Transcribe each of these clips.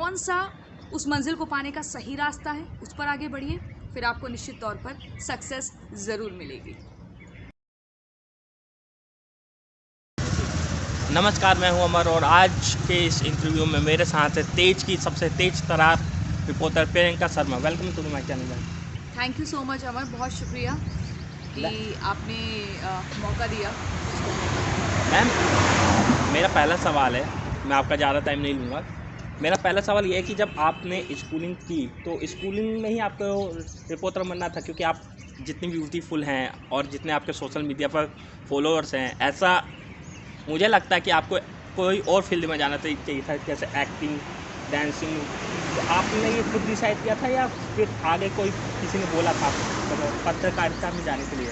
कौन सा उस मंजिल को पाने का सही रास्ता है, उस पर आगे बढ़िए, फिर आपको निश्चित तौर पर सक्सेस ज़रूर मिलेगी। नमस्कार, मैं हूं अमर और आज के इस इंटरव्यू में मेरे साथ है तेज की सबसे तेज तरार reporter Priyanka Sharma. Welcome to my channel. Thank you so much Amar, बहुत शुक्रिया कि आपने मौका दिया। मैम, मेरा पहला सवाल है, मैं आपका ज़्यादा टाइम नहीं लूँगा। मेरा पहला सवाल ये है कि जब आपने स्कूलिंग की तो स्कूलिंग में ही आपको रिपोर्टर बनना था, क्योंकि आप जितनी ब्यूटीफुल हैं और जितने आपके सोशल मीडिया पर फॉलोअर्स हैं, ऐसा मुझे लगता है कि आपको कोई और फील्ड में जाना चाहिए था, जैसे एक्टिंग, डांसिंग। तो आपने ये खुद डिसाइड किया था या फिर आगे कोई किसी ने बोला था पत्रकारिता में जाने के लिए?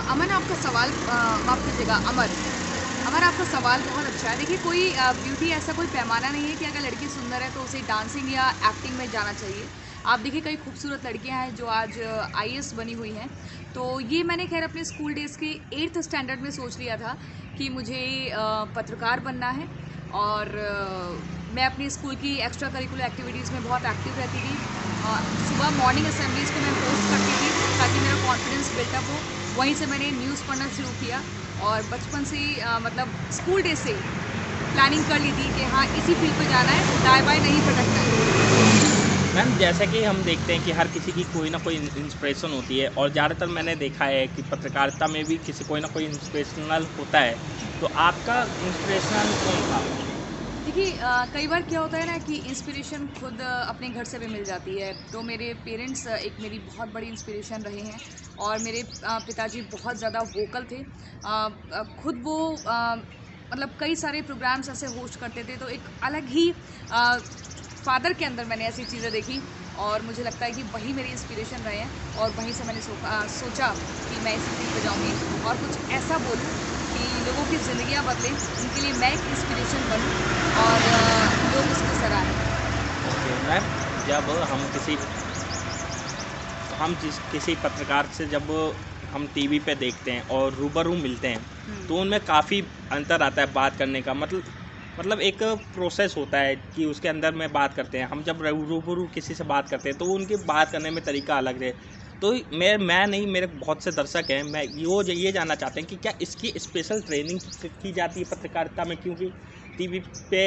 अमन, आपका सवाल माफ़ कीजिएगा अमर, आपका सवाल बहुत अच्छा है। देखिए, कोई ब्यूटी ऐसा कोई पैमाना नहीं है कि अगर लड़की सुंदर है तो उसे डांसिंग या एक्टिंग में जाना चाहिए। आप देखिए, कई खूबसूरत लड़कियां हैं जो आज आईएएस बनी हुई हैं। तो ये मैंने खैर अपने स्कूल डेज़ के 8th स्टैंडर्ड में सोच लिया था कि मुझे पत्रकार बनना है। और मैं अपनी स्कूल की एक्स्ट्रा करिकुलर एक्टिविटीज़ में बहुत एक्टिव रहती थी। सुबह मॉर्निंग असेंबलीज़ को मैं होस्ट करती थी ताकि मेरा कॉन्फिडेंस बिल्टअप हो। वहीं से मैंने न्यूज़ पढ़ना शुरू किया और बचपन से ही मतलब स्कूल डे से प्लानिंग कर ली थी कि हाँ, इसी फील्ड पे जाना है, दाएँ बाएँ नहीं भटकना है। मैम, जैसे कि हम देखते हैं कि हर किसी की कोई ना कोई इंस्पिरेशन होती है और ज़्यादातर मैंने देखा है कि पत्रकारिता में भी किसी कोई ना कोई इंस्पिरेशनल होता है। तो आपका इंस्पिरेशनल कौन था? देखिए, कई बार क्या होता है ना कि इंस्पिरेशन खुद अपने घर से भी मिल जाती है। तो मेरे पेरेंट्स एक मेरी बहुत बड़ी इंस्पिरेशन रहे हैं और मेरे पिताजी बहुत ज़्यादा वोकल थे। खुद वो मतलब कई सारे प्रोग्राम्स ऐसे होस्ट करते थे, तो एक अलग ही फादर के अंदर मैंने ऐसी चीज़ें देखी और मुझे लगता है कि वही मेरी इंस्पिरेशन रहे हैं और वहीं से मैंने सोचा कि मैं इसी फील्ड पे जाऊँगी और कुछ ऐसा बोलूँ कि लोगों की ज़िंदगियाँ बदलें, उनके लिए मैं एक इंस्पिरेशन बनूँ और लोग उसको सराहें। ओके मैम, जब हम किसी पत्रकार से जब हम टीवी पे देखते हैं और रूबरू मिलते हैं तो उनमें काफ़ी अंतर आता है बात करने का। मतलब एक प्रोसेस होता है कि उसके अंदर में बात करते हैं। हम जब रूबरू किसी से बात करते हैं तो उनकी बात करने में तरीका अलग है। तो मैं नहीं, मेरे बहुत से दर्शक हैं, मैं ये जानना चाहते हैं कि क्या इसकी स्पेशल ट्रेनिंग की जाती है पत्रकारिता में, क्योंकि टीवी पे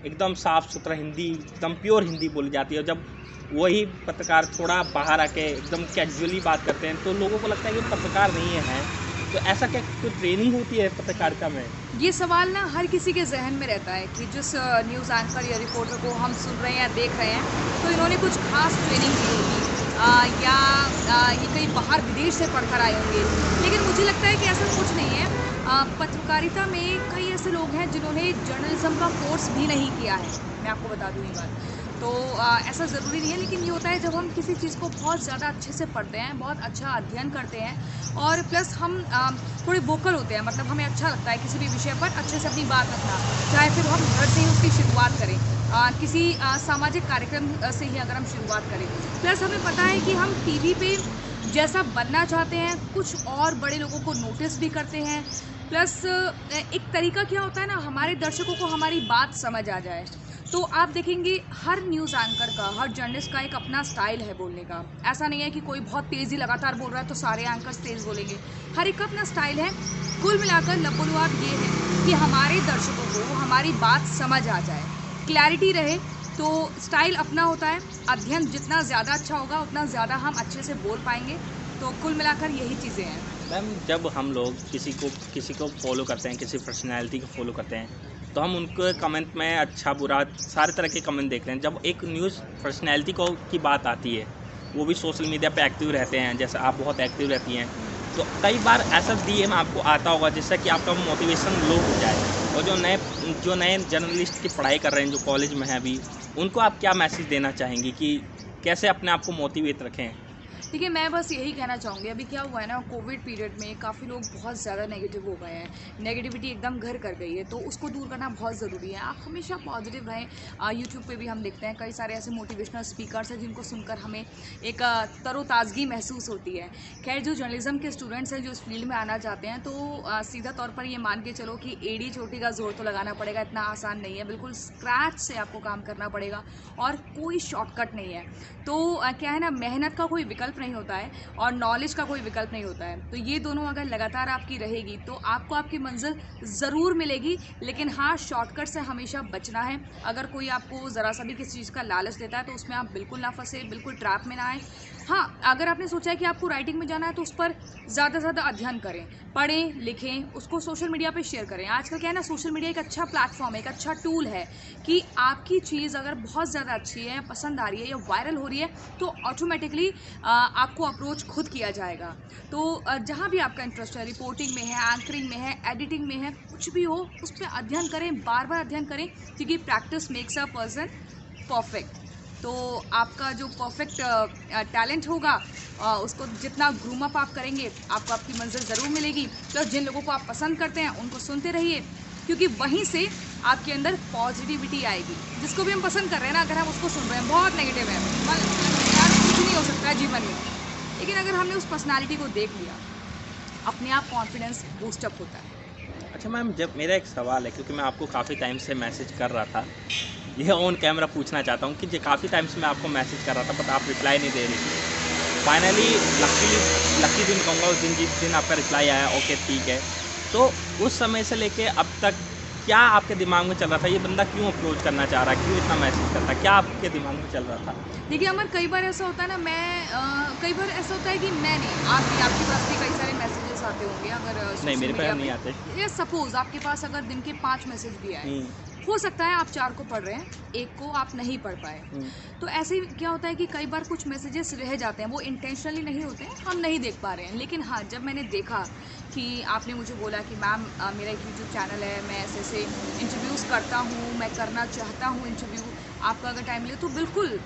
एकदम साफ़ सुथरा हिंदी, एकदम प्योर हिंदी बोली जाती है और जब वही पत्रकार थोड़ा बाहर आके एकदम कैजुअली बात करते हैं तो लोगों को लगता है कि पत्रकार नहीं है। तो ऐसा क्या कोई ट्रेनिंग होती है पत्रकारिता में? ये सवाल ना हर किसी के जहन में रहता है कि जिस न्यूज़ एंकर या रिपोर्टर को हम सुन रहे हैं या देख रहे हैं, तो इन्होंने कुछ खास ट्रेनिंग ली होगी या ये कहीं बाहर विदेश से पढ़कर आए होंगे। लेकिन मुझे लगता है कि ऐसा कुछ नहीं है। पत्रकारिता में कई ऐसे लोग हैं जिन्होंने जर्नलिज्म का कोर्स भी नहीं किया है, मैं आपको बता दूँ ये बात। तो ऐसा ज़रूरी नहीं है, लेकिन ये होता है जब हम किसी चीज़ को बहुत ज़्यादा अच्छे से पढ़ते हैं, बहुत अच्छा अध्ययन करते हैं और प्लस हम थोड़े वोकल होते हैं। मतलब हमें अच्छा लगता है किसी भी विषय पर अच्छे से अपनी बात रखना, चाहे फिर हम घर से ही उसकी शुरुआत करें, किसी सामाजिक कार्यक्रम से ही अगर हम शुरुआत करें। प्लस हमें पता है कि हम टीवी पे जैसा बनना चाहते हैं, कुछ और बड़े लोगों को नोटिस भी करते हैं। प्लस एक तरीका क्या होता है ना, हमारे दर्शकों को हमारी बात समझ आ जाए। तो आप देखेंगे हर न्यूज़ एंकर का, हर जर्नलिस्ट का एक अपना स्टाइल है बोलने का। ऐसा नहीं है कि कोई बहुत तेज़ी लगातार बोल रहा है तो सारे एंकर्स तेज़ बोलेंगे। हर एक का अपना स्टाइल है। कुल मिलाकर लबोलुआब ये है कि हमारे दर्शकों को हमारी बात समझ आ जाए, क्लैरिटी रहे। तो स्टाइल अपना होता है, अध्ययन जितना ज़्यादा अच्छा होगा उतना ज़्यादा हम अच्छे से बोल पाएंगे। तो कुल मिलाकर यही चीज़ें हैं। मैम, जब हम लोग किसी को फॉलो करते हैं, किसी पर्सनैलिटी को फॉलो करते हैं, तो हम उनके कमेंट में अच्छा बुरा सारे तरह के कमेंट देखते हैं। जब एक न्यूज़ पर्सनैलिटी की बात आती है, वो भी सोशल मीडिया पे एक्टिव रहते हैं, जैसे आप बहुत एक्टिव रहती हैं, तो कई बार ऐसा डीएम आपको आता होगा जिससे कि आपका मोटिवेशन लो हो जाए। और जो नए जर्नलिस्ट की पढ़ाई कर रहे हैं, जो कॉलेज में हैं अभी, उनको आप क्या मैसेज देना चाहेंगी कि कैसे अपने आप को मोटिवेट रखें? देखिए, मैं बस यही कहना चाहूँगी, अभी क्या हुआ है ना, कोविड पीरियड में काफ़ी लोग बहुत ज़्यादा नेगेटिव हो गए हैं, नेगेटिविटी एकदम घर कर गई है, तो उसको दूर करना बहुत ज़रूरी है। आप हमेशा पॉजिटिव रहें। यूट्यूब पे भी हम देखते हैं कई सारे ऐसे मोटिवेशनल स्पीकर्स हैं जिनको सुनकर हमें एक तरोताज़गी महसूस होती है। खैर, जो जर्नलिज्म के स्टूडेंट्स हैं जो इस फील्ड में आना चाहते हैं, तो सीधा तौर पर ये मान के चलो कि एड़ी चोटी का जोर तो लगाना पड़ेगा, इतना आसान नहीं है, बिल्कुल स्क्रैच से आपको काम करना पड़ेगा और कोई शॉर्टकट नहीं है। तो क्या है ना, मेहनत का कोई विकल्प नहीं होता है और नॉलेज का कोई विकल्प नहीं होता है। तो ये दोनों अगर लगातार आपकी रहेगी तो आपको आपकी मंजिल ज़रूर मिलेगी, लेकिन हाँ, शॉर्टकट से हमेशा बचना है। अगर कोई आपको ज़रा सा भी किसी चीज़ का लालच देता है तो उसमें आप बिल्कुल ना फंसे, बिल्कुल ट्रैप में ना आए। हाँ, अगर आपने सोचा है कि आपको राइटिंग में जाना है तो उस पर ज़्यादा से ज़्यादा अध्ययन करें, पढ़ें, लिखें, उसको सोशल मीडिया पे शेयर करें। आजकल क्या है ना, सोशल मीडिया एक अच्छा प्लेटफॉर्म है, एक अच्छा टूल है कि आपकी चीज़ अगर बहुत ज़्यादा अच्छी है, पसंद आ रही है या वायरल हो रही है तो ऑटोमेटिकली आपको अप्रोच खुद किया जाएगा। तो जहाँ भी आपका इंटरेस्ट है, रिपोर्टिंग में है, एंकरिंग में है, एडिटिंग में है, कुछ भी हो, उस पे अध्ययन करें, बार-बार अध्ययन करें, क्योंकि practice makes a person perfect. तो आपका जो परफेक्ट टैलेंट होगा, उसको जितना ग्रूम अप आप करेंगे, आपको आपकी मंज़िल ज़रूर मिलेगी। तो जिन लोगों को आप पसंद करते हैं, उनको सुनते रहिए, क्योंकि वहीं से आपके अंदर पॉजिटिविटी आएगी। जिसको भी हम पसंद कर रहे हैं ना, अगर हम उसको सुन रहे हैं, बहुत नेगेटिव है, यार कुछ नहीं हो सकता है जीवन में। लेकिन अगर हमने उस पर्सनैलिटी को देख लिया, अपने आप कॉन्फिडेंस बूस्ट अप होता है। अच्छा मैम, जब मेरा एक सवाल है, क्योंकि मैं आपको काफ़ी टाइम से मैसेज कर रहा था, ये ऑन कैमरा पूछना चाहता हूँ कि काफ़ी टाइम से मैं आपको मैसेज कर रहा था बट आप रिप्लाई नहीं दे रही थी। फाइनली लकी दिन कहूँगा उस दिन, जिस दिन आपका रिप्लाई आया, ओके ठीक है। तो उस समय से लेके अब तक क्या आपके दिमाग में चल रहा था, ये बंदा क्यों अप्रोच करना चाह रहा है, क्यों इतना मैसेज करता है, क्या आपके दिमाग में चल रहा था? देखिए अमर, कई बार ऐसा होता है ना, कई बार ऐसा होता है कि मैं नहीं, आपके पास भी कई सारे मैसेजेस आते होंगे, अगर नहीं, सोशल मेरे मीडिया पास नहीं पे, आते। या सपोज आपके पास अगर दिन के 5 मैसेज भी आए, हो सकता है आप 4 को पढ़ रहे हैं, 1 को आप नहीं पढ़ पाए। हुँ। तो ऐसे ही क्या होता है कि कई बार कुछ मैसेजेस रह जाते हैं, वो इंटेंशनली नहीं होते हैं, हम नहीं देख पा रहे हैं। लेकिन हाँ, जब मैंने देखा कि आपने मुझे बोला कि मैम मेरा एक यूट्यूब चैनल है, मैं ऐसे इंटरव्यूज़ करता हूँ, मैं करना चाहता हूँ इंटरव्यू, आपका अगर टाइम मिले तो बिल्कुल।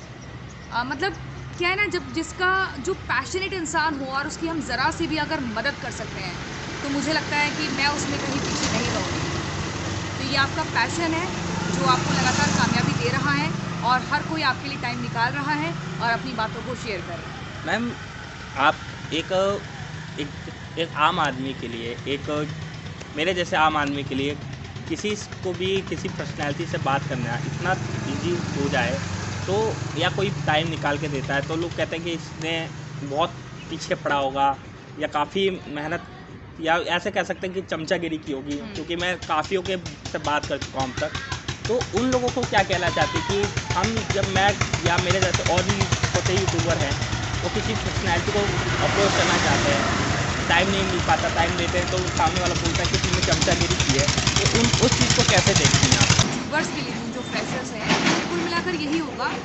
मतलब क्या है ना, जब जिसका जो पैशनेट इंसान हो और उसकी हम ज़रा सी भी अगर मदद कर सकते हैं, तो मुझे लगता है कि मैं उसमें कहीं पीछे नहीं रहूँगी। तो ये आपका पैशन है जो आपको लगातार कामयाबी दे रहा है और हर कोई आपके लिए टाइम निकाल रहा है और अपनी बातों को शेयर कर रहा है। मैम, आप एक एक एक आम आदमी के लिए, एक मेरे जैसे आम आदमी के लिए, किसी को भी किसी पर्सनैलिटी से बात करना इतना ईज़ी हो जाए, तो या कोई टाइम निकाल के देता है तो लोग कहते हैं कि इसने बहुत पीछे पड़ा होगा या काफ़ी मेहनत, या ऐसे कह सकते हैं कि चमचागिरी की होगी, क्योंकि मैं काफ़ियों के से बात कर चुका हूँ अब तक। तो उन लोगों को क्या कहना चाहते हैं कि हम, जब मैं या मेरे जैसे और भी छोटे यूट्यूबर हैं, वो किसी पर्सनैलिटी को अप्रोच करना चाहते हैं, टाइम नहीं मिल पाता, टाइम देते हैं तो सामने वाला बोलता है कि तुमने चमचागिरी की है, तो उस चीज़ को कैसे देखती हैं आप? यूट्यूबर्स के लिए जो फ्रेशर्स हैं, कुल मिलाकर यही होगा।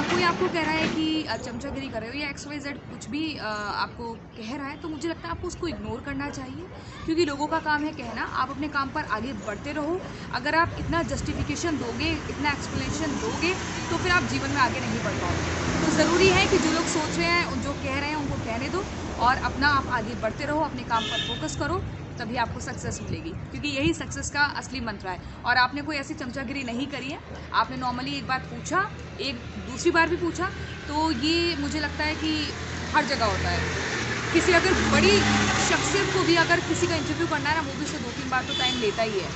कोई आपको कह रहा है कि चमचागिरी कर रहे हो या XYZ कुछ भी आपको कह रहा है, तो मुझे लगता है आपको उसको इग्नोर करना चाहिए, क्योंकि लोगों का काम है कहना, आप अपने काम पर आगे बढ़ते रहो। अगर आप इतना जस्टिफिकेशन दोगे, इतना एक्सप्लेनेशन दोगे, तो फिर आप जीवन में आगे नहीं बढ़ पाओगे। तो ज़रूरी है कि जो लोग सोच रहे हैं, जो कह रहे हैं, उनको कहने दो और अपना आप आगे बढ़ते रहो, अपने काम पर फोकस करो, तभी आपको सक्सेस मिलेगी, क्योंकि यही सक्सेस का असली मंत्र है। और आपने कोई ऐसी चमचागिरी नहीं करी है, आपने नॉर्मली एक बात पूछा, एक दूसरी बार भी पूछा, तो ये मुझे लगता है कि हर जगह होता है। किसी अगर बड़ी शख्सियत को भी अगर किसी का इंटरव्यू करना है ना, वो भी उससे 2-3 बार तो टाइम लेता ही है।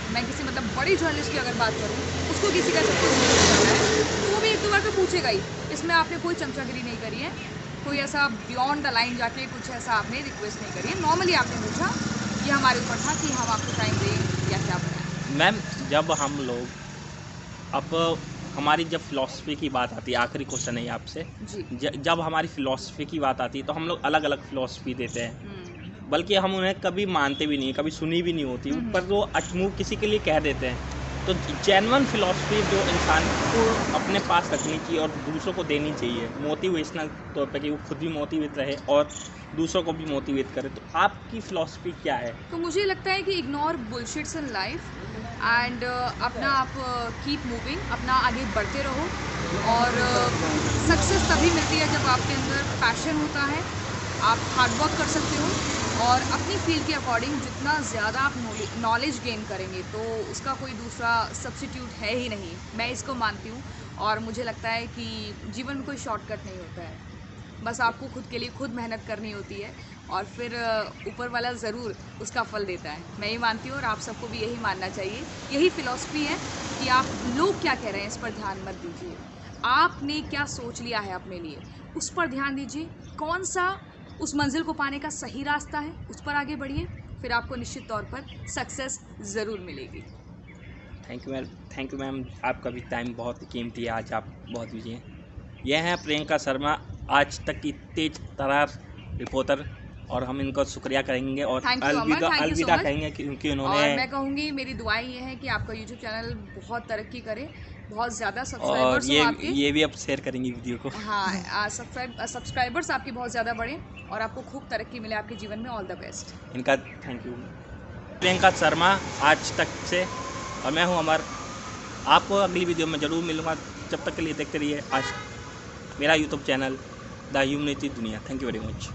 मैं किसी मतलब बड़ी जर्नलिस्ट की अगर बात करूँ, उसको किसी का करना है तो वो भी 1-2 बार तो पूछेगा ही। इसमें आपने कोई चमचागिरी नहीं करी है, कोई ऐसा बियॉन्ड द लाइन जाके कुछ ऐसा आपने रिक्वेस्ट नहीं करी है। नॉर्मली आपने पूछा, ये हमारे ऊपर था कि हम आपको टाइम दें या क्या बनाएं। मैम, जब हम लोग, अब हमारी जब फ़िलॉसफ़ी की बात आती है, आखिरी क्वेश्चन है ये आपसे, जी। जब हमारी फ़िलॉसफ़ी की बात आती है तो हम लोग अलग-अलग फ़िलॉसफ़ी देते हैं, बल्कि हम उन्हें कभी मानते भी नहीं, कभी सुनी भी नहीं होती, पर वो मुँह किसी के लिए कह देते हैं। तो जेन्युइन फ़िलॉसफ़ी जो इंसान को अपने पास रखनी चाहिए और दूसरों को देनी चाहिए, मोटिवेशनल तौर पे, कि वो खुद भी मोटिवेट रहे और दूसरों को भी मोटिवेट करे, तो आपकी फ़िलॉसफ़ी क्या है? तो मुझे लगता है कि इग्नोर बुलशिट्स इन लाइफ एंड अपना आप कीप मूविंग, अपना आगे बढ़ते रहो। और सक्सेस तभी मिलती है जब आपके अंदर पैशन होता है, आप हार्ड वर्क कर सकते हो, और अपनी फील्ड के अकॉर्डिंग जितना ज़्यादा आप नॉलेज गेन करेंगे तो उसका कोई दूसरा सब्स्टिट्यूट है ही नहीं। मैं इसको मानती हूँ, और मुझे लगता है कि जीवन में कोई शॉर्टकट नहीं होता है, बस आपको खुद के लिए खुद मेहनत करनी होती है, और फिर ऊपर वाला ज़रूर उसका फल देता है। मैं ये मानती हूँ, और आप सबको भी यही मानना चाहिए। यही फ़िलॉसफी है कि आप लोग क्या कह रहे हैं इस पर ध्यान मत दीजिए, आपने क्या सोच लिया है अपने लिए उस पर ध्यान दीजिए। कौन सा उस मंजिल को पाने का सही रास्ता है, उस पर आगे बढ़िए, फिर आपको निश्चित तौर पर सक्सेस ज़रूर मिलेगी। थैंक यू मैम, आपका भी टाइम बहुत कीमती है, आज आप बहुत बिजी हैं। यह हैं प्रियंका शर्मा, आज तक की तेज तरार रिपोर्टर, और हम इनका शुक्रिया करेंगे और thank you Amar, thank you सो अलविदा मच। कहेंगे क्योंकि और उन्होंने, मैं कहूँगी, मेरी दुआएं ये है कि आपका यूट्यूब चैनल बहुत तरक्की करे, बहुत ज़्यादा और सब्सक्राइबर्स हो आपके। ये भी अब शेयर करेंगी वीडियो को। हाँ, सब्सक्राइबर्स आपकी बहुत ज़्यादा बढ़े, और आपको खूब तरक्की मिले आपके जीवन में। All the best. इनका थैंक यू। प्रियंका शर्मा आज तक से, और मैं हूं अमर। आपको अगली वीडियो में ज़रूर मिलूंगा, जब तक के लिए देखते रहिए आज मेरा यूट्यूब चैनल द ह्यूमनिटी दुनिया। Thank you very much.